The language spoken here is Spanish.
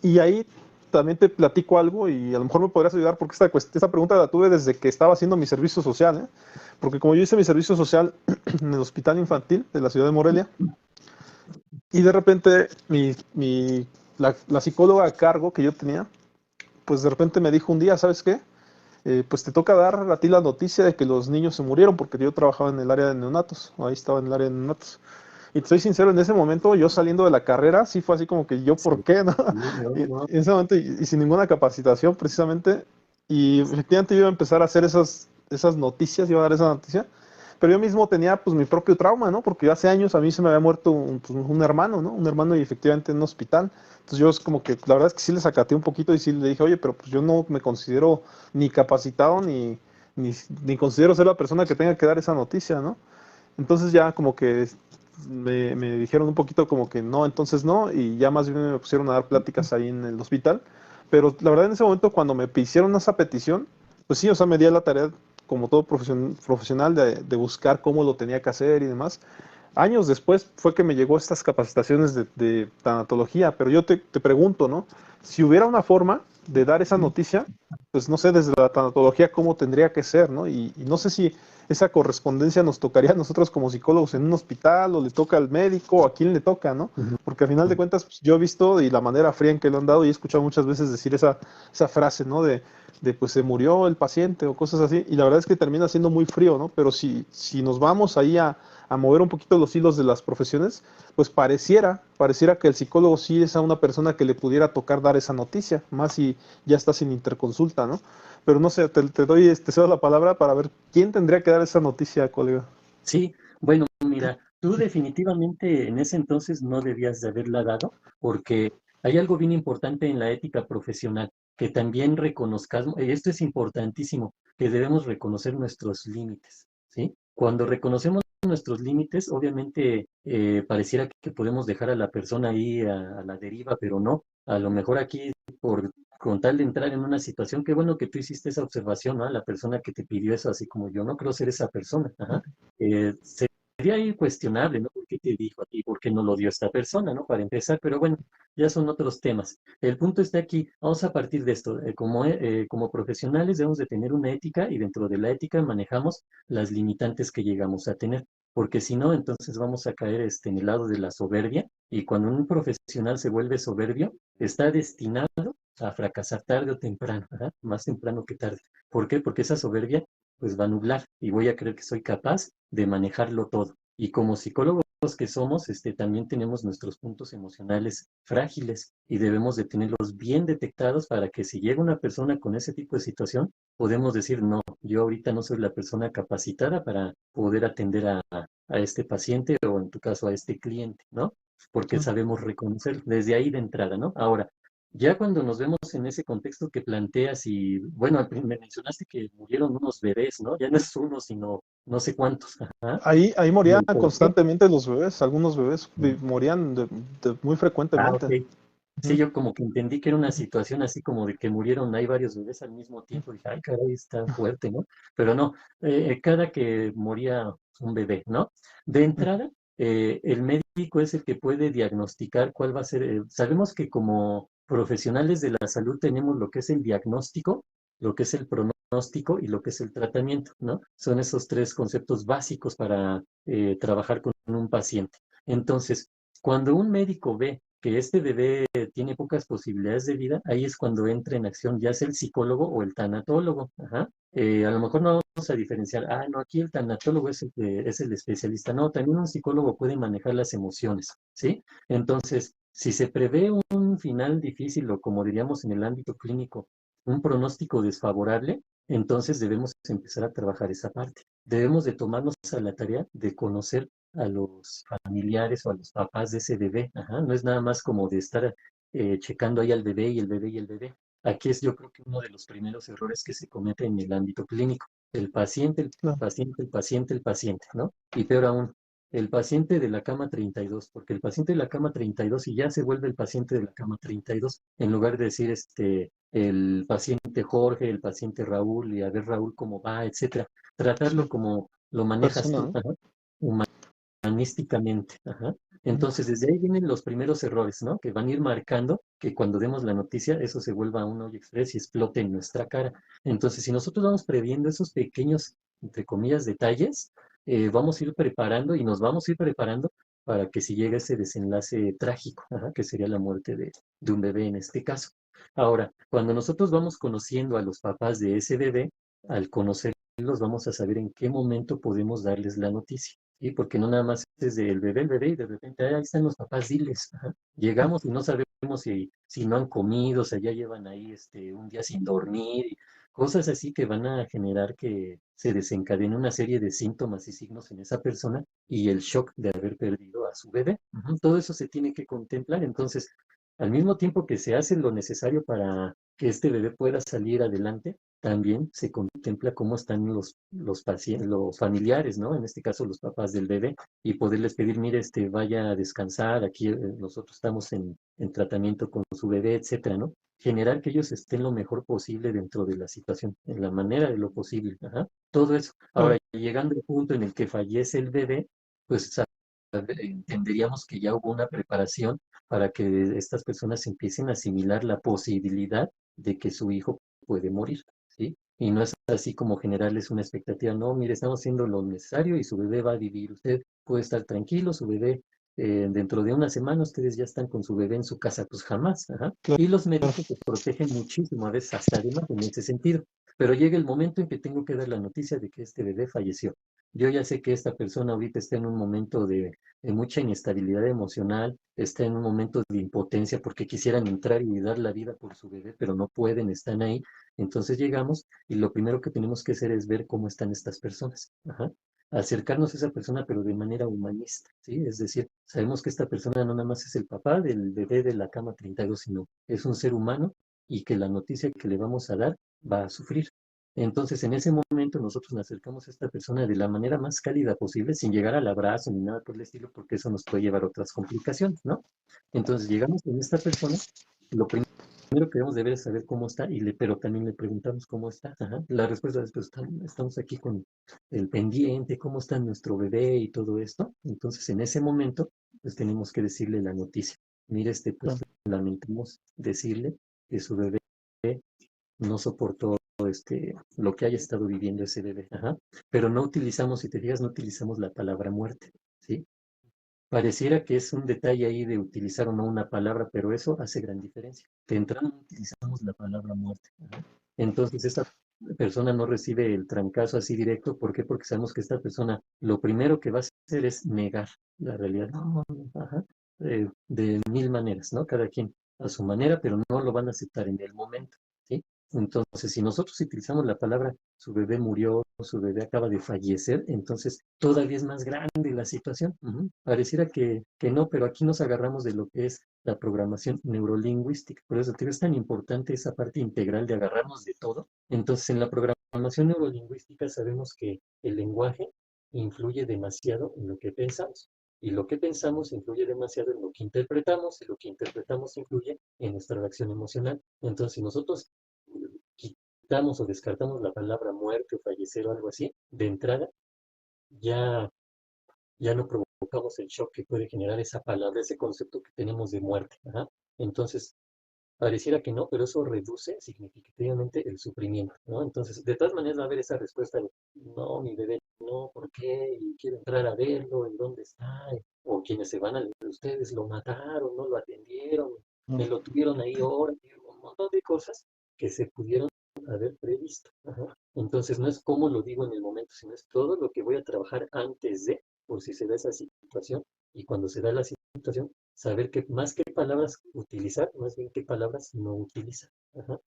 y ahí también te platico algo y a lo mejor me podrías ayudar porque esta pregunta la tuve desde que estaba haciendo mi servicio social, ¿eh? Porque como yo hice mi servicio social en el hospital infantil de la ciudad de Morelia, y de repente la psicóloga a cargo que yo tenía, pues de repente me dijo un día, ¿sabes qué? Pues te toca dar a ti la noticia de que los niños se murieron, porque yo trabajaba en el área de neonatos, ahí estaba en el área de neonatos. Y te soy sincero, en ese momento, yo saliendo de la carrera, sí fue así como que yo, ¿por Sí, qué, no? sí, no, Y, en no, ese momento, y sin ninguna capacitación, precisamente, y efectivamente yo iba a empezar a hacer esas noticias, iba a dar esa noticia, pero yo mismo tenía, pues, mi propio trauma, ¿no? Porque hace años a mí se me había muerto un hermano, ¿no? Un hermano y efectivamente en un hospital. Entonces yo es como que, la verdad es que sí le sacateé un poquito y sí le dije, oye, pero pues yo no me considero ni capacitado ni considero ser la persona que tenga que dar esa noticia, ¿no? Entonces ya como que me dijeron un poquito como que no, entonces no, y ya más bien me pusieron a dar pláticas ahí en el hospital. Pero la verdad en ese momento cuando me hicieron esa petición, pues sí, o sea, me di a la tarea como todo profesional de buscar cómo lo tenía que hacer y demás. Años después fue que me llegó estas capacitaciones de tanatología, pero yo te pregunto, ¿no? Si hubiera una forma de dar esa noticia, pues no sé desde la tanatología cómo tendría que ser, ¿no? Y no sé si esa correspondencia nos tocaría a nosotros como psicólogos en un hospital o le toca al médico o a quién le toca, ¿no? ujú, Porque al final de cuentas pues, yo he visto y la manera fría en que lo han dado y he escuchado muchas veces decir esa frase, ¿no? De pues se murió el paciente o cosas así y la verdad es que termina siendo muy frío, ¿no? Pero si nos vamos ahí a mover un poquito los hilos de las profesiones, pues pareciera que el psicólogo sí es a una persona que le pudiera tocar dar esa noticia, más si ya está sin interconsulta, ¿no? Pero no sé, te cedo la palabra para ver quién tendría que dar esa noticia, colega. sí, bueno, mira, tú definitivamente en ese entonces no debías de haberla dado, porque hay algo bien importante en la ética profesional, que también reconozcamos, y esto es importantísimo, que debemos reconocer nuestros límites, ¿sí? Cuando reconocemos nuestros límites, obviamente pareciera que podemos dejar a la persona ahí a la deriva, pero no, a lo mejor aquí por con tal de entrar en una situación, qué bueno que tú hiciste esa observación, ¿no? A la persona que te pidió eso, así como yo no creo ser esa persona, ajá. Sería ahí cuestionable, ¿no? ¿Por qué te dijo a ti? ¿Por qué no lo dio esta persona, ¿no? Para empezar, pero bueno, ya son otros temas. El punto está aquí, vamos a partir de esto. Como profesionales debemos de tener una ética y dentro de la ética manejamos las limitantes que llegamos a tener, porque si no, entonces vamos a caer en el lado de la soberbia y cuando un profesional se vuelve soberbio, está destinado a fracasar tarde o temprano, ¿verdad? Más temprano que tarde. ¿Por qué? Porque esa soberbia pues va a nublar y voy a creer que soy capaz de manejarlo todo. Y como psicólogos que somos, también tenemos nuestros puntos emocionales frágiles y debemos de tenerlos bien detectados para que si llega una persona con ese tipo de situación, podemos decir, no, yo ahorita no soy la persona capacitada para poder atender a este paciente o en tu caso a este cliente, ¿no? Porque sabemos reconocer desde ahí de entrada, ¿no? Ahora, ya cuando nos vemos en ese contexto que planteas y, bueno, me mencionaste que murieron unos bebés, ¿no? Ya no es uno, sino no sé cuántos. Ajá. Ahí ¿Y morían el por qué? constantemente los bebés, algunos bebés morían muy Ah, ok. frecuentemente. Sí, Ujú. yo como que entendí que era una situación así como de que murieron, hay varios bebés al mismo tiempo. Dije, ay, caray, está fuerte, ¿no? Pero no, cada que moría un bebé, ¿no? De entrada, el médico es el que puede diagnosticar cuál va a ser. Sabemos que como profesionales de la salud tenemos lo que es el diagnóstico, lo que es el pronóstico y lo que es el tratamiento, ¿no? Son esos tres conceptos básicos para trabajar con un paciente. Entonces, cuando un médico ve que este bebé tiene pocas posibilidades de vida, ahí es cuando entra en acción ya sea el psicólogo o el tanatólogo. Ajá. A lo mejor no vamos a diferenciar, no, aquí el tanatólogo es el especialista. No, también un psicólogo puede manejar las emociones, ¿sí? Entonces, si se prevé un final difícil o como diríamos en el ámbito clínico, un pronóstico desfavorable, entonces debemos empezar a trabajar esa parte. Debemos de tomarnos a la tarea de conocer a los familiares o a los papás de ese bebé. Ajá, no es nada más como de estar checando ahí al bebé y el bebé y el bebé. Aquí es yo creo que uno de los primeros errores que se comete en el ámbito clínico. El paciente, el Claro. paciente, el paciente, el paciente, ¿no? Y peor aún, el paciente de la cama 32, porque el paciente de la cama 32 y ya se vuelve el paciente de la cama 32, en lugar de decir el paciente Jorge, el paciente Raúl, y a ver Raúl cómo va, etcétera. Tratarlo Sí, como lo manejas persona, tú, ¿no? ajá, humanísticamente. Ajá. Entonces, desde ahí vienen los primeros errores, ¿no? Que van a ir marcando que cuando demos la noticia, eso se vuelva un hoyo express y explote en nuestra cara. Entonces, si nosotros vamos previendo esos pequeños, entre comillas, detalles, vamos a ir preparando y nos vamos a ir preparando para que si llega ese desenlace trágico, ajá, que sería la muerte de un bebé en este caso. Ahora, cuando nosotros vamos conociendo a los papás de ese bebé, al conocerlos vamos a saber en qué momento podemos darles la noticia. ¿Sí? Porque no nada más es del bebé, el bebé, y de repente, "Ay, ahí están los papás, diles". Ajá. Llegamos y no sabemos si no han comido, o sea, ya llevan ahí un día sin dormir, y cosas así que van a generar que se desencadene una serie de síntomas y signos en esa persona y el shock de haber perdido a su bebé. Ujú. Todo eso se tiene que contemplar. Entonces, al mismo tiempo que se hace lo necesario para que este bebé pueda salir adelante, también se contempla cómo están los pacientes, los familiares, ¿no? En este caso, los papás del bebé, y poderles pedir, mire, vaya a descansar, aquí nosotros estamos en tratamiento con su bebé, etcétera, ¿no? Generar que ellos estén lo mejor posible dentro de la situación, en la manera de lo posible, ajá. Todo eso. Ahora, llegando al punto en el que fallece el bebé, pues entenderíamos que ya hubo una preparación para que estas personas empiecen a asimilar la posibilidad de que su hijo puede morir, ¿sí? Y no es así como generarles una expectativa, no, mire, estamos haciendo lo necesario y su bebé va a vivir, usted puede estar tranquilo, su bebé, dentro de una semana ustedes ya están con su bebé en su casa, pues jamás, ajá. Claro, Y los médicos se protegen muchísimo, a veces hasta de más en ese sentido, pero llega el momento en que tengo que dar la noticia de que este bebé falleció. Yo ya sé que esta persona ahorita está en un momento de mucha inestabilidad emocional, está en un momento de impotencia porque quisieran entrar y dar la vida por su bebé, pero no pueden, están ahí. Entonces llegamos y lo primero que tenemos que hacer es ver cómo están estas personas. Ajá. Acercarnos a esa persona, pero de manera humanista, ¿sí? Es decir, sabemos que esta persona no nada más es el papá del bebé de la cama 32, sino es un ser humano y que la noticia que le vamos a dar va a sufrir. Entonces, en ese momento nosotros nos acercamos a esta persona de la manera más cálida posible, sin llegar al abrazo ni nada por el estilo, porque eso nos puede llevar a otras complicaciones, ¿no? Entonces, llegamos con esta persona, lo primero que debemos de ver es saber cómo está, pero también le preguntamos cómo está. Ajá. La respuesta es, pues estamos aquí con el pendiente, cómo está nuestro bebé y todo esto. Entonces, en ese momento, pues tenemos que decirle la noticia. Mire, pues claro. lamentamos decirle que su bebé no soportó lo que haya estado viviendo ese bebé. Ajá. Pero no utilizamos, si te fijas, no utilizamos la palabra muerte, ¿sí? Pareciera que es un detalle ahí de utilizar o no una palabra, pero eso hace gran diferencia. De entrada no utilizamos la palabra muerte. Ajá. Entonces esta persona no recibe el trancazo así directo. ¿Por qué? Porque sabemos que esta persona lo primero que va a hacer es negar la realidad. No, no, ajá. De mil maneras, ¿no? Cada quien a su manera, pero no lo van a aceptar en el momento, ¿sí? Entonces, si nosotros utilizamos la palabra su bebé murió, su bebé acaba de fallecer, entonces todavía es más grande la situación. Ujú. Pareciera que no, pero aquí nos agarramos de lo que es la programación neurolingüística. Por eso te digo, es tan importante esa parte integral de agarrarnos de todo. Entonces, en la programación neurolingüística sabemos que el lenguaje influye demasiado en lo que pensamos. Y lo que pensamos influye demasiado en lo que interpretamos, y lo que interpretamos influye en nuestra reacción emocional. Entonces, si nosotros quitamos o descartamos la palabra muerte o fallecer o algo así, de entrada ya, ya no provocamos el shock que puede generar esa palabra, ese concepto que tenemos de muerte. Ajá. Entonces, pareciera que no, pero eso reduce significativamente el sufrimiento, ¿no? Entonces, de todas maneras va a haber esa respuesta de, no, mi bebé, no, ¿por qué? Y quiero entrar a verlo, ¿en dónde está? O quienes se van a ustedes lo mataron, no lo atendieron, me lo tuvieron ahí horas, un montón de cosas que se pudieron haber previsto. Ajá. Entonces, no es cómo lo digo en el momento, sino es todo lo que voy a trabajar antes de, por si se da esa situación, y cuando se da la situación, saber que más que palabras utilizar, más bien qué palabras no utilizar. Ajá.